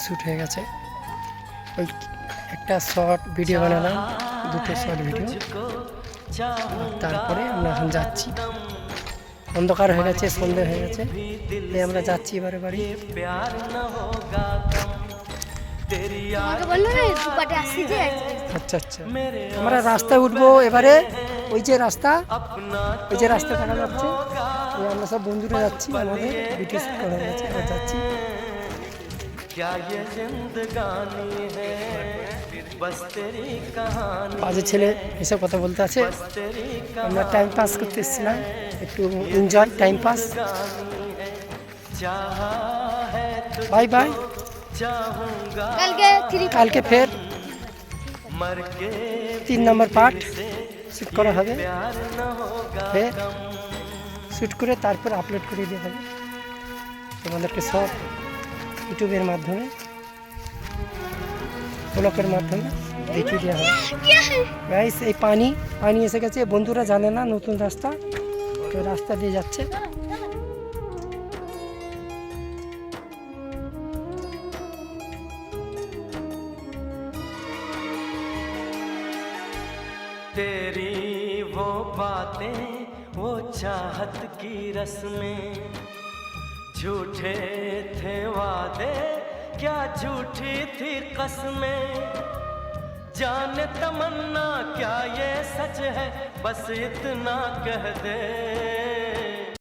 Shoot হয়ে গেছে। ওই একটা শর্ট ভিডিও বানালাম, দুটো শর্ট ভিডিও। তারপরে আমরা এখন যাচ্ছি, অন্ধকার হয়ে গেছে, সন্ধ্যে হয়ে গেছে, তাই আমরা যাচ্ছি এবারে বাড়ি। আচ্ছা আচ্ছা, আমরা রাস্তায় উঠবো এবারে। ওই যে রাস্তা, ওই যে রাস্তা দেখা যাচ্ছে, ওই আমরা সব বন্ধুরা যাচ্ছি, আমাদের ভিডিও শ্যুট করা গেছে, আমরা যাচ্ছি। বাজে ছেলে এসব কথা বলতে আছে, আমরা টাইম পাস করতে এসেছিলাম, একটু enjoy time pass. Bye bye, কালকে ফের 3 নম্বর পার্ট শ্যুট করা হবে, ফের শ্যুট করে তারপর আপলোড করে দেওয়া হবে তোমাদেরকে সব ইউটিউবের মাধ্যমে, ব্লগের মাধ্যমে দেখিয়ে দেওয়া হবে। গাইস, এই পানি এসে গেছে, বন্ধুরা জানে না নতুন রাস্তা, তো রাস্তা দিয়ে যাচ্ছে। तेरी वो बातें, वो चाहत की रस्में, झूठे थे वादे, क्या झूठी थी कसमें, जाने तमन्ना क्या ये सच है, बस इतना कह दे।